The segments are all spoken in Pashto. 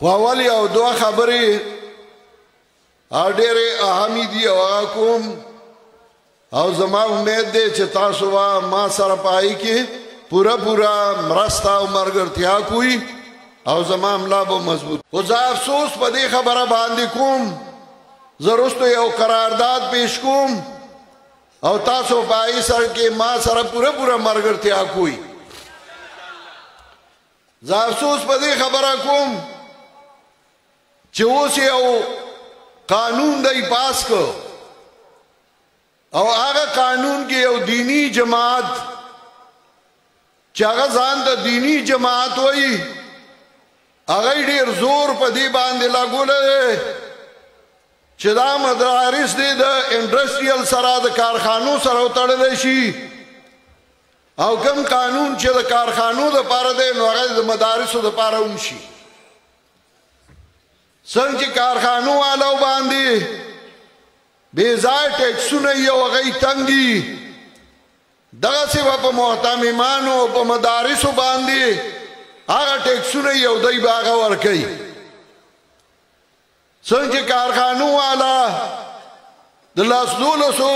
خو اول یو دوه خبرې ډېرې اهمې دي او هغه کوم او زما امید دی چې تاسو به ما سره په هغې کې پوره مرسته او ملګرتیا کوئ او زما ملا به مضبوط. خو زه افسوس په دې خبره باندې کوم، زه وروسته یو قرارداد پیش کوم او تاسو په هغې سره کې ما سره پوره ملګرتیا کوئ. زه افسوس په دې خبره کوم چې اوس یو قانون دی پاس کو او هغه قانون کې یو دینی جماعت چې هغه ځان ته دینی جماعت وایي هغه ډېر زور په دې باندې لګولی دی چې دا مدارس دی د انډسټریل سره د کارخانو سره وتړلی شي او کوم قانون چې د کارخانو دپاره دی نو هغه د مدارسو دپاره هم شي. څنګه چې کارخانو والو باندې بې ځای ټیکسونه یې او هغه یې تنګ دي دغسې به په محتممانو او په مدارسو باندې هغه ټیکسونه یو دی به هغه ورکوي. څنګه چې کارخانو والا د لاس دولسو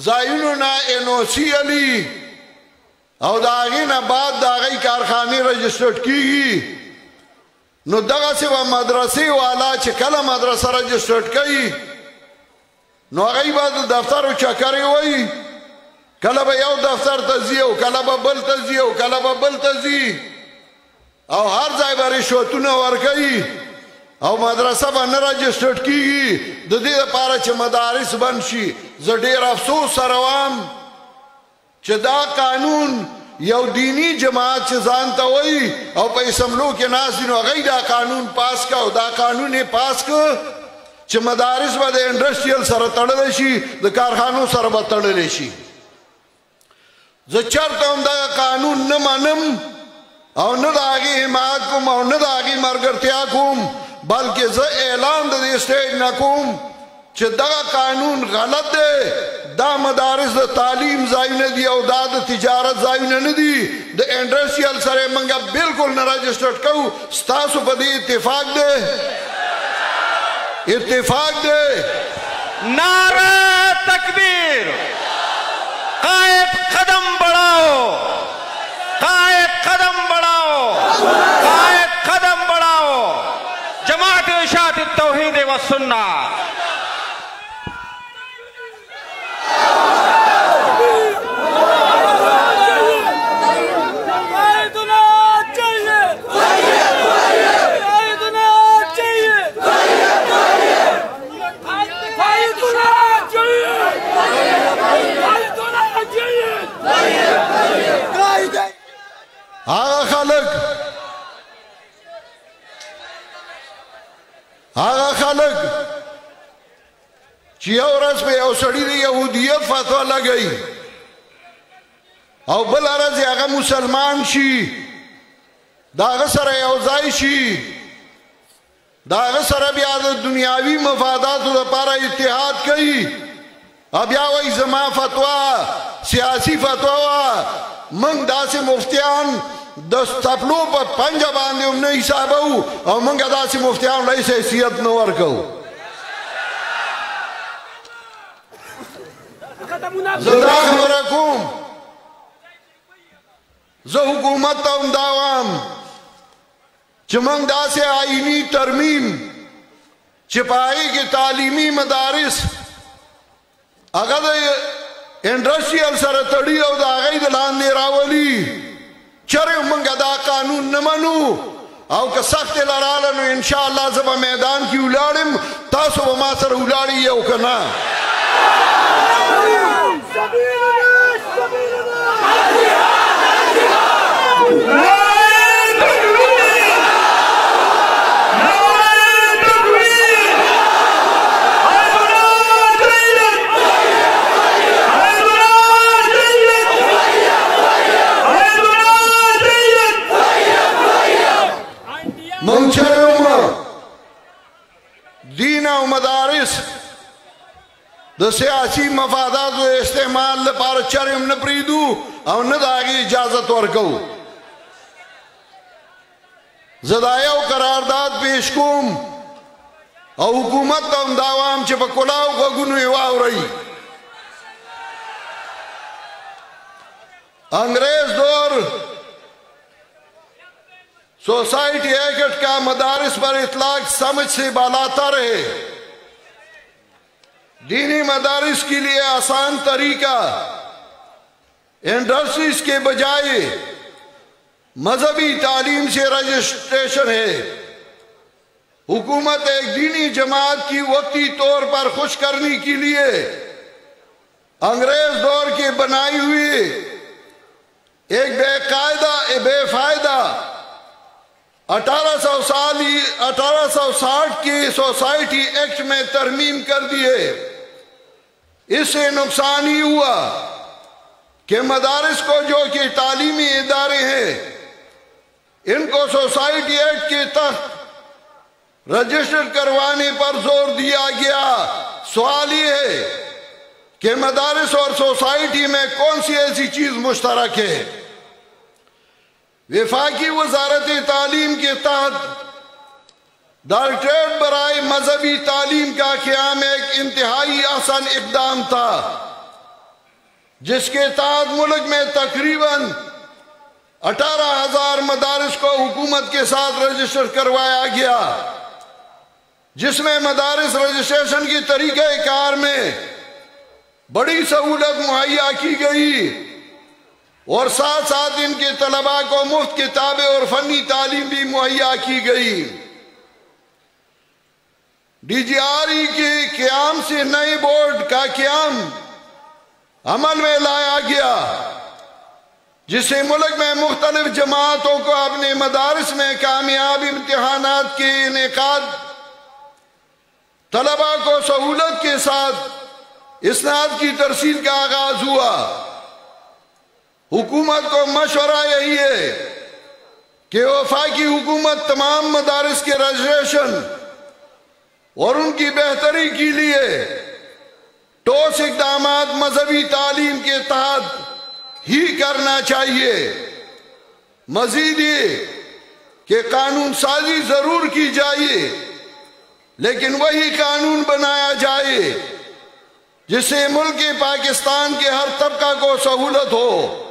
ځایونو نه NOC علي او د هغې نه بعد د هغې کارخانې رجسټرډ کېږي نو دغسې به مدرسې والا چې کله مدرسه رجسټرډ کوي نو هغې به د دفترو چکرې وایي کله به یو دفتر ته ځي او کله به بل ته ځي او کله به بل ته ځي او هر ځای به رشوتونه ورکوي او مدرسه به نه رجسټرډ کېږي د دې دپاره چې مدارس بند شي. زه ډېر افسوس سره وایم چې دا قانون یو دینی جماعت چې ځان ته وایي او په اسمبلو کې ناست دي نو هغوی دا قانون پاس که او دا قانون یې پاس که چې مدارس به د انډسټریل سره تړلی شي د کارخانو سره به تړلی شي. زه چېرته هم دغه قانون نه منم او نه د هغې حمایت کوم او نه د هغې ملګرتیا کوم بلکې زه اعلان د دې سټیج نه کوم چې دغه قانون غلط دی. دا مدارس د تعلیم ځایونه دي او دا د تجارت ځایونه نه دي. د انډسټریل سره یې موږ بلکل نه رجسټرډ کوو. ستاسو په دې اتفاق دی؟ اتفاق دی؟ نعرہ تکبیر! قائد قدم بڑھاؤ! قائد قدم بڑھاؤ! قائد قدم بڑھاؤ! جماعت اشاعت التوحید والسنہ هغه خلک چې یو ورځ په یو سړي د یهودیت فتوا لګوي او بله ورځ یې هغه مسلمان شي د هغه سره یو ځای شي د هغه سره بیا د دنیاوي مفاداتو لپاره اتحاد کوي او بیا وایي زما فتوا سیاسي فتوا وه موږ داسې مفتیان د ستپلو په پنجه باندې هم نه حسابو او موږ داسې مفتیان له هېڅ حیثیت نه ورکوو. زه دا خبره کوم زه حکومت ته هم دا وایم چې موږ داسې آئیني ترمیم چې په هغې کې تعلیمي مدارس هغه د انډسټریل سره تړي او د هغې د لاندې راولي چرې موږ دا قانون نه منو او که سخت یې لراله نو انشاءالله زه به میدان کې ولاړم تاسو به ما سره ولاړئ او که نه دین او مدارس د سیاسي مفاداتو استعمال لپاره چرې هم نه پرېږدو او نه د هغې اجازت ورکوو. زدایو قرارداد پیش کوم او حکومت ته هم دا وایم چې په کلاو غوږونو یې واورئ. انگریز دور سوسائٹی ایکٹ کا مدارس پر اطلاق سمجھ سے بالاتر ہے. دینی مدارس کے لیے آسان طریقہ انڈسٹریز کے بجائے مذہبی تعلیم سے رجسٹریشن ہے. حکومت ایک دینی جماعت کی وقتی طور پر خوش کرنے کے لیے انگریز دور کی بنائی ہوئی ایک بے فائدہ 1860 کی سوسائٹی ایکٹ میں ترمیم کر دیے. اس سے نقصان ہی ہوا کہ مدارس کو جو کہ تعلیمی ادارے ہیں ان کو سوسائٹی ایکٹ کے تحت رجسٹر کروانے پر زور دیا گیا. سوال یہ ہے کہ مدارس اور سوسائٹی میں کون سی ایسی چیز مشترک ہے؟ وفاقی وزارت تعلیم کے تحت ڈائریکٹریٹ برائے مذہبی تعلیم کا قیام ایک انتہائی احسن اقدام تھا جس کے تحت ملک میں تقریباً 18,000 مدارس کو حکومت کے ساتھ رجسٹر کروایا گیا، جس میں مدارس رجسٹریشن کی طریقہ کار میں بڑی سہولت مہیا کی گئی اور ساتھ ساتھ ان کے طلباء کو مفت کتابیں اور فنی تعلیم بھی مہیا کی گئی. ڈی جی آر ای کے قیام سے نئے بورڈ کا قیام عمل میں لایا گیا جس سے ملک میں مختلف جماعتوں کو اپنے مدارس میں کامیاب امتحانات کے انعقاد، طلباء کو سہولت کے ساتھ اسناد کی ترسیل کا آغاز ہوا. حکومت کو مشورہ یہی ہے کہ وفاقی حکومت تمام مدارس کے رجسٹریشن اور ان کی بہتری کے لیے ٹھوس اقدامات مذہبی تعلیم کے تحت ہی کرنا چاہیے. مزید یہ کہ قانون سازی ضرور کی جائے لیکن وہی قانون بنایا جائے جس سے ملک پاکستان کے ہر طبقہ کو سہولت ہو،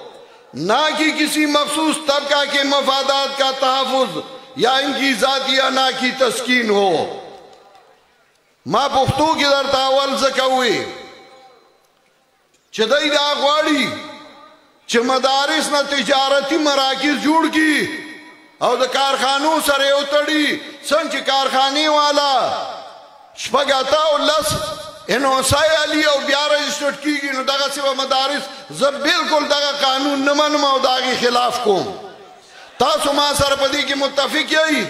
نہ کہ کسی مخصوص طبقہ کے مفادات کا تحفظ یا ان کی ذاتیہ نہ کی تسکین ہو. ما پختو کی در تاول زکوی چھ دائی دا غواڑی چھ مدارس نا تجارتی مراکز جوڑ کی او دا کارخانوں سرے اتڑی سنچ کارخانی والا شپگاتا و لس انوسائی علی او بیا رجسٹرٹ کی گی نو داگا سوا مدارس زب بالکل داگا قانون نمن او داگی خلاف کوم. تاسو ما سرپدی کی متفق یہی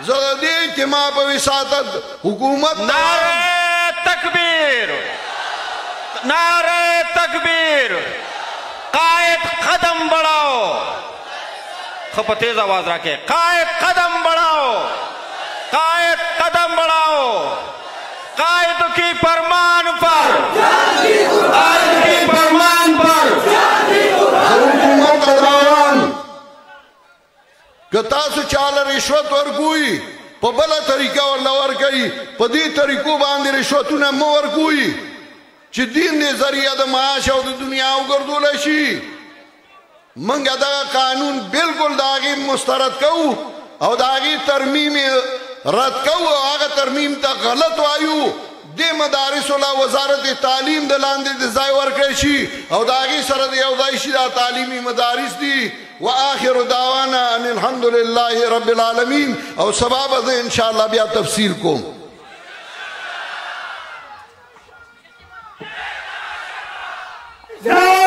زردی اجتماع پر وساطت حکومت نعرہ تکبیر، نعرہ تکبیر، قائد قدم بڑھاؤ. خب تیز آواز رکھے، قائد قدم بڑھاؤ، قائد قدم بڑھاؤ. قائد کی فرمان پر، قائد کی فرمان پر حکومت قدام کہ تاسو چال رشوت ورکوئی پا بلا طریقہ واللہ ورکئی پا دی طریقو باندی رشوتونا مو ورکوئی چی دین دی ذریعہ دا معاش او دا دنیا اگردو لشی. منگا دا قانون بالکل داغی مسترد کو او داغی ترمیم رد کو آگا ترمیم تا غلط وایو دے مدارس اللہ وزارت تعلیم دلان دے دزائی ورکشی او داغی سرد یوزائشی دا تعلیمی مدارس دی. وآخر دعوانا ان الحمدللہ رب العالمین او سباب دے انشاءاللہ بیا تفسیر کو. جائے